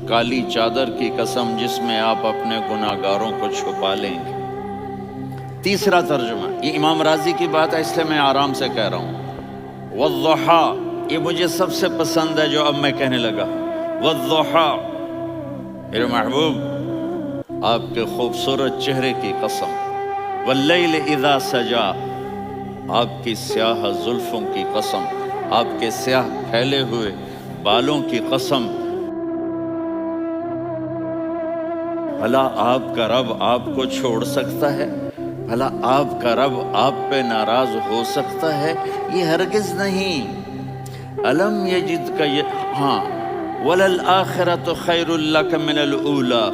کالی چادر کی قسم جس میں آپ اپنے گناہگاروں کو چھپا لیں گے۔ تیسرا ترجمہ، یہ امام راضی کی بات ہے، اس لیے میں آرام سے کہہ رہا ہوں۔ والضحیٰ، یہ مجھے سب سے پسند ہے جو اب میں کہنے لگا۔ والضحیٰ، میرے محبوب آپ کے خوبصورت چہرے کی قسم۔ واللیل اذا سجا، آپ کی سیاہ زلفوں کی قسم، آپ کے سیاہ پھیلے ہوئے بالوں کی قسم۔ بھلا آپ کا رب آپ کو چھوڑ سکتا ہے؟ بھلا آپ کا رب آپ پہ ناراض ہو سکتا ہے؟ یہ ہرگز نہیں۔ الم یجد کا ہاں، وللآخرۃ خیر لک من الاولی،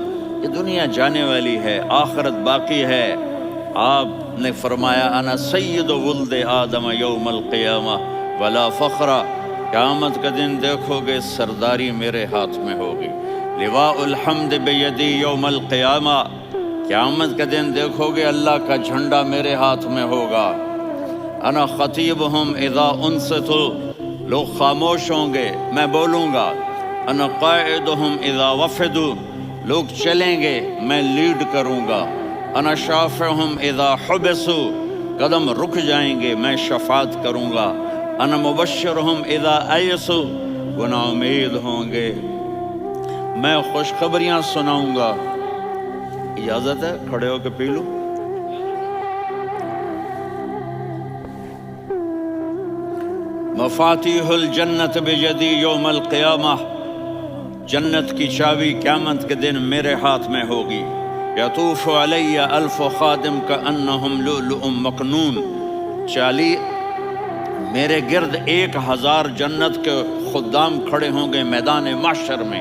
یہ دنیا جانے والی ہے، آخرت باقی ہے۔ آپ نے فرمایا انا سید ولد آدم یوم القیامہ ولا فخر، قیامت کا دن دیکھو گے سرداری میرے ہاتھ میں ہوگی۔ لواء الحمد بیدی یوم القیامہ، قیامت کا دن دیکھو گے اللہ کا جھنڈا میرے ہاتھ میں ہوگا۔ انا خطیبہم اذا انصتوا، لوگ خاموش ہوں گے میں بولوں گا۔ انا قائدہم اذا وفدوا، لوگ چلیں گے میں لیڈ کروں گا۔ انا شافعہم اذا حبسوا، قدم رک جائیں گے میں شفاعت کروں گا۔ انا مبشرہم اذا ایسوا، وہ نا امید ہوں گے میں خوشخبریاں سناؤں گا۔ اجازت ہے کھڑے ہو کے پی لوں؟ مفاتیح الجنت بیدی یوم القیامہ، جنت کی چابی قیامت کے دن میرے ہاتھ میں ہوگی۔ یطوف علی الف خادم کانہم لؤلؤ مکنون، چالی میرے گرد 1000 جنت کے خدام کھڑے ہوں گے میدان محشر میں۔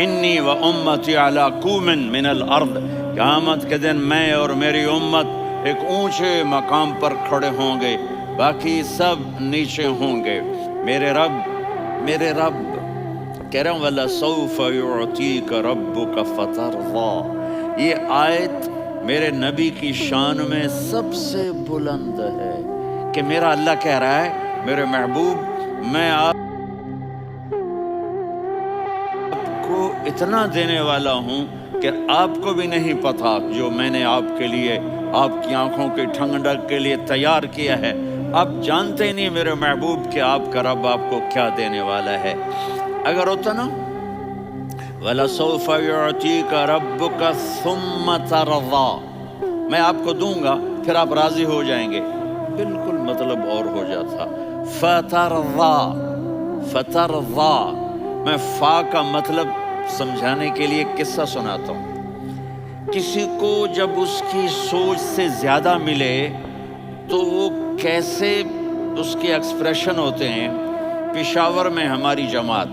انی و امتی علی کوم من الارض، قیامت کے دن میں اور میری امت ایک اونچے مقام پر کھڑے ہوں گے، باقی سب نیچے ہوں گے۔ میرے رب کہہ رہا ہوں وَلَسَوْفَ يُعْطِيكَ رَبُّكَ فَتَرْضَىٰ، یہ آیت میرے نبی کی شان میں سب سے بلند ہے کہ میرا اللہ کہہ رہا ہے میرے محبوب میں آپ کو اتنا دینے والا ہوں کہ آپ کو بھی نہیں پتا جو میں نے آپ کے لیے، آپ کی آنکھوں کی ٹھنڈک کے لیے تیار کیا ہے۔ آپ جانتے ہی نہیں میرے محبوب کہ آپ کا رب آپ کو کیا دینے والا ہے۔ اگر ہوتا نا وَلَسَوْفَ يُعْطِيكَ رَبُّكَ ثُمَّ تَرْضَىٰ، میں آپ کو دوں گا پھر آپ راضی ہو جائیں گے، بالکل مطلب اور ہو جاتا۔ فترضا، میں فا کا مطلب سمجھانے کے لیے قصہ سناتا ہوں۔ کسی کو جب اس کی سوچ سے زیادہ ملے تو وہ کیسے اس کے ایکسپریشن ہوتے ہیں۔ پشاور میں ہماری جماعت،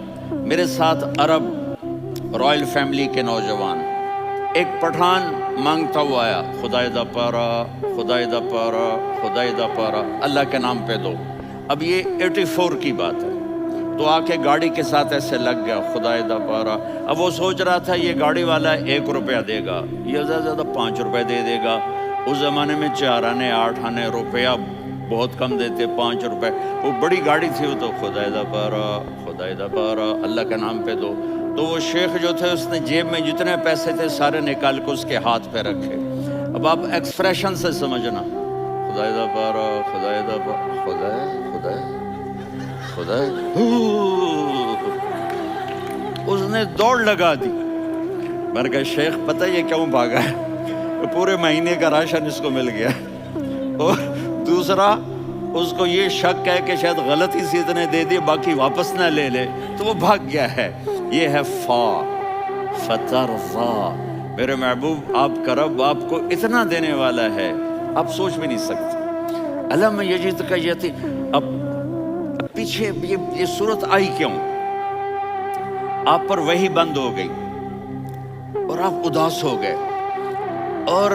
میرے ساتھ عرب رائل فیملی کے نوجوان، ایک پٹھان مانگتا ہوا آیا، خدائے دا پارا، خدائے دا پارا، خدائے دا پارا، اللہ کے نام پہ دو۔ اب یہ 84 کی بات ہے، تو آ کے گاڑی کے ساتھ ایسے لگ گیا خدائے دا پارا۔ اب وہ سوچ رہا تھا یہ گاڑی والا 1 روپیہ دے گا، یہ زیادہ زیادہ 5 روپے دے دے گا۔ اس زمانے میں 4 آنے 8 آنے روپیہ بہت کم دیتے، 5 روپے، وہ بڑی گاڑی تھی، وہ تو خدائے دا پارا، خدائے دا پارا، اللہ کے نام پہ دو۔ تو وہ شیخ جو تھے اس نے جیب میں جتنے پیسے تھے سارے نکال کے اس کے ہاتھ پہ رکھے۔ اب آپ ایکسپریشن سے سمجھنا، خدائے دا پارا، خدائے دا پارا، خدائے خدائے خدائے، اس نے دوڑ لگا دی۔ میں نے کہا شیخ پتہ یہ کیوں بھاگا ہے؟ پورے مہینے کا راشن اس کو مل گیا، اور دوسرا اس کو یہ شک ہے کہ شاید غلطی سے اتنے دے دیے باقی واپس نہ لے لے، تو وہ بھاگ گیا ہے۔ یہ ہے فا، فترضا، میرے محبوب آپ کا رب آپ کو اتنا دینے والا ہے آپ سوچ بھی نہیں سکتے۔ الم یجدک یتیما، اب پیچھے یہ صورت آئی کیوں؟ آپ پر وحی بند ہو گئی اور آپ اداس ہو گئے، اور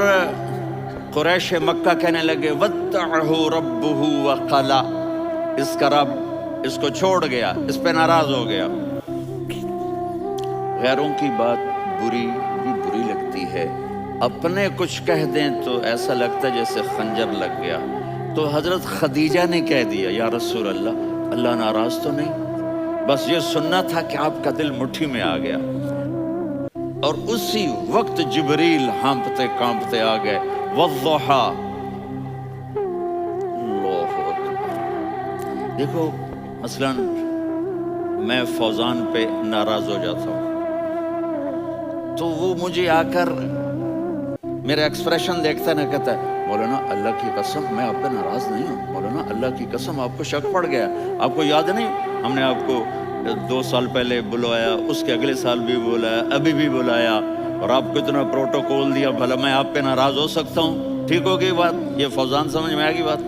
قریش مکہ کہنے لگے وَدَّعَهُ رَبُّهُ وَقَلَا، اس کا رب اس کو چھوڑ گیا، اس پہ ناراض ہو گیا۔ غیروں کی بات بری بھی بری لگتی ہے، اپنے کچھ کہہ دیں تو ایسا لگتا ہے جیسے خنجر لگ گیا۔ تو حضرت خدیجہ نے کہہ دیا یا رسول اللہ، اللہ ناراض تو نہیں؟ بس یہ سننا تھا کہ آپ کا دل مٹھی میں آ گیا۔ اور اسی وقت جبریل ہانپتے کانپتے آ گئے. والضحیٰ، اللہ اکبر. دیکھو مثلاً میں فوزان پہ ناراض ہو جاتا ہوں تو وہ مجھے آ کر میرا ایکسپریشن دیکھتا ہے نا، کہتا ہے مولانا اللہ کی قسم میں آپ پہ ناراض نہیں ہوں، مولانا اللہ کی قسم آپ کو شک پڑ گیا، آپ کو یاد نہیں ہم نے آپ کو 2 سال پہلے بلوایا، اس کے اگلے سال بھی بلایا، ابھی بھی بلایا، اور آپ کو اتنا پروٹوکول دیا، بھلا میں آپ پہ ناراض ہو سکتا ہوں؟ ٹھیک ہو گئی بات؟ یہ فوزان سمجھ میں آ گئی بات؟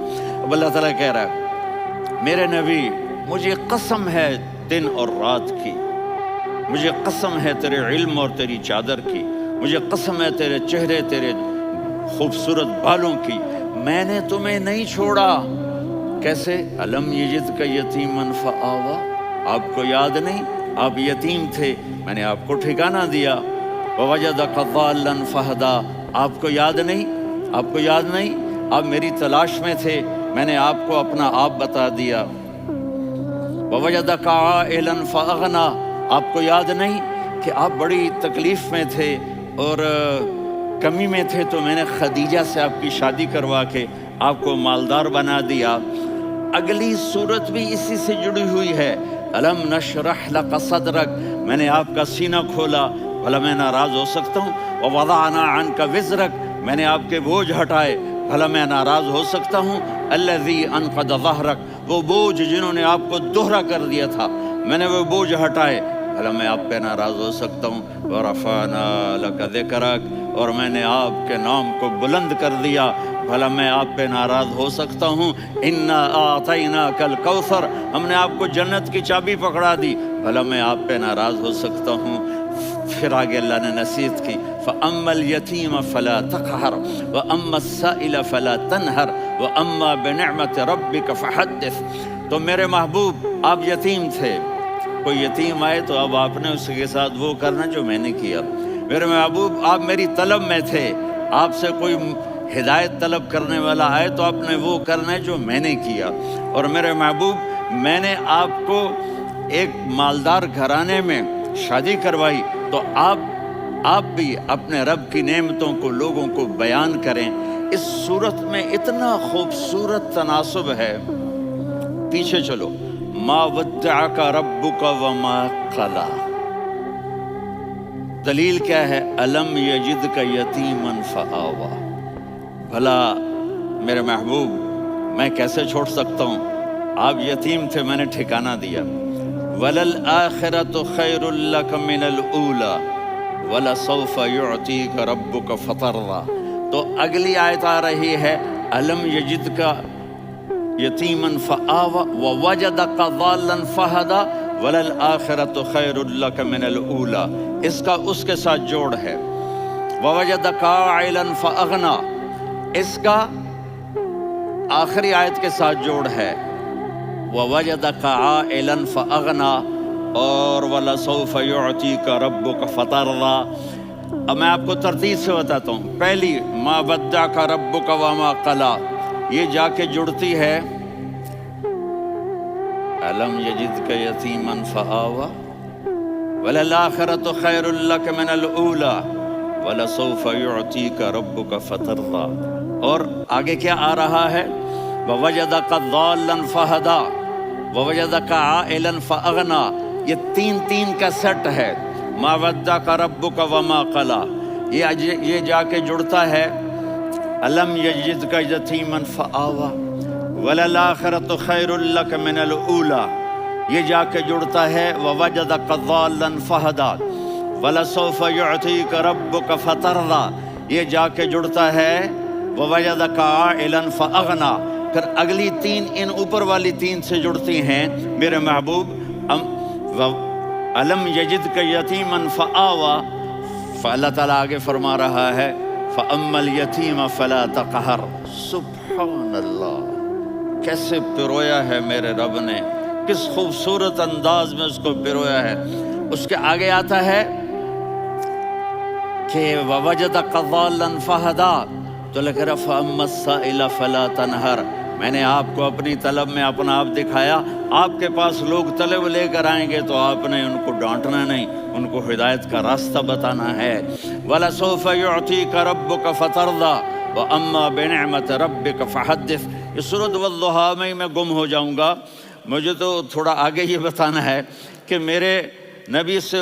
اب اللہ تعالیٰ کہہ رہا ہے میرے نبی مجھے قسم ہے دن اور رات کی، مجھے قسم ہے تیرے علم اور تیری چادر کی، مجھے قسم ہے تیرے چہرے تیرے خوبصورت بالوں کی، میں نے تمہیں نہیں چھوڑا. کیسے؟ الم یجدک یتیما فآویٰ، آپ کو یاد نہیں آپ یتیم تھے، میں نے آپ کو ٹھکانہ دیا. ووجدک ضالا فہدیٰ، آپ کو یاد نہیں، آپ کو یاد نہیں آپ میری تلاش میں تھے، میں نے آپ کو اپنا آپ بتا دیا. ووجدک عائلا فاغنیٰ، آپ کو یاد نہیں کہ آپ بڑی تکلیف میں تھے اور کمی میں تھے تو میں نے خدیجہ سے آپ کی شادی کروا کے آپ کو مالدار بنا دیا. اگلی صورت بھی اسی سے جڑی ہوئی ہے. الم نشرح لک صدرک، میں نے آپ کا سینہ کھولا، بھلا میں ناراض ہو سکتا ہوں؟ ووضعنا عنک وزرک، میں نے آپ کے بوجھ ہٹائے، بھلا میں ناراض ہو سکتا ہوں؟ الذی انقض ظہرک، وہ بوجھ جنہوں نے آپ کو دوہرا کر دیا تھا، میں نے وہ بوجھ ہٹائے، بھلا میں آپ پہ ناراض ہو سکتا ہوں؟ ورفعنا لک ذکرک، اور میں نے آپ کے نام کو بلند کر دیا، بھلا میں آپ پہ ناراض ہو سکتا ہوں؟ انا اعطیناک الکوثر، ہم نے آپ کو جنت کی چابی پکڑا دی، بھلا میں آپ پہ ناراض ہو سکتا ہوں؟ پھر آگے اللہ نے نصیحت کی، فَأَمَّا الْيَتِيمَ فَلَا تَقْهَرْ وَأَمَّا السَّائِلَ فَلَا تَنْهَرْ وَأَمَّا بِنِعْمَةِ رَبِّكَ فَحَدِّثْ. تو میرے محبوب آپ یتیم تھے، کوئی یتیم آئے تو اب آپ نے اس کے ساتھ وہ کرنا جو میں نے کیا. میرے محبوب آپ میری طلب میں تھے، آپ سے کوئی ہدایت طلب کرنے والا آئے تو آپ نے وہ کرنا ہے جو میں نے کیا. اور میرے محبوب میں نے آپ کو ایک مالدار گھرانے میں شادی کروائی تو آپ بھی اپنے رب کی نعمتوں کو لوگوں کو بیان کریں. اس صورت میں اتنا خوبصورت تناسب ہے. پیچھے چلو، ما ودعک ربک وما قلی، دلیل کیا ہے؟ الم یجدک یتیما فآویٰ. بھلا میرے محبوب میں کیسے چھوڑ سکتا ہوں؟ آپ یتیم تھے، میں نے ٹھکانہ دیا. وَلَلْآخِرَةُ خَيْرٌ لَكَ مِنَ الْأُولَى وَلَسَوْفَ يُعْطِيكَ رَبُّكَ فَتَرْضَىٰ. تو اگلی آیت آ رہی ہے الم یجدک یتیما فآویٰ ووجدک ضالا فہدیٰ وَلَلْآخِرَةُ خَيْرٌ لَكَ مِنَ الْأُولَىٰ. اس کا اس کے ساتھ جوڑ ہے. ووجدک عائلا فأغنیٰ، اس کا آخری آیت کے ساتھ جوڑ ہے. ووجدک عائلا فأغنیٰ اور وَلَسَوْفَ يُعْطِيكَ رَبُّكَ فَتَرْضَىٰ. اب میں آپ کو ترتیب سے بتاتا ہوں. پہلی ما ودعک ربک وما قلی، یہ جا کے جڑتی ہے الم یجدک یتیما فآویٰ وَلَلْآخِرَةُ خَيْرٌ لَكَ مِنَ الْأُولَىٰ وَلَسَوْفَ يُعْطِيكَ رَبُّكَ فَتَرْضَىٰ. اور آگے کیا آ رہا ہے؟ وَوَجَدَكَ ضَالًّا فَهَدَىٰ وَوَجَدَكَ عَائِلًا فَأَغْنَىٰ. یہ تین کا سیٹ ہے. ما ودعک ربک وما قلی، یہ جا کے جڑتا ہے الم یجدک یتیما فآویٰ وَلَلْآخِرَةُ خَيْرٌ لَكَ مِنَ الْأُولَىٰ، یہ جا کے جڑتا ہے وَوَجَدَكَ ضَالًّا فَهَدَىٰ وَلَسَوْفَ يُعْطِيكَ رَبُّكَ فَتَرْضَىٰ، یہ جا کے جڑتا ہے وَوَجَدَكَ عَائِلًا فَأَغْنَىٰ. پھر اگلی تین ان اوپر والی تین سے جڑتی ہیں. میرے محبوب الم یجدک یتیما فآویٰ، فاللہ تعالیٰ آگے فرما رہا ہے فَأَمَّا الْيَتِيمَ فَلَا تَقْهَرْ. سبحان اللہ، کیسے پرویا ہے میرے رب نے، کس خوبصورت انداز میں اس کو پرویا ہے. اس کے آگے آتا ہے کہ وَوَجَدَكَ ضَالًّا فَهَدَىٰ، تو لکھ رہا فَأَمَّا السَّائِلَ فَلَا تَنْهَرْ میں نے آپ کو اپنی طلب میں اپنا آپ دکھایا. آپ کے پاس لوگ طلب لے کر آئیں گے تو آپ نے ان کو ڈانٹنا نہیں, ان کو ہدایت کا راستہ بتانا ہے. وَلَسَوْفَ يُعْطِيكَ رَبُّكَ فَتَرْضَىٰ وَأَمَّا بِنِعْمَةِ رَبِّكَ فَحَدِّثْ. یہ سورۃ والضحیٰ میں گم ہو جاؤں گا. مجھے تو تھوڑا آگے یہ بتانا ہے کہ میرے نبی سے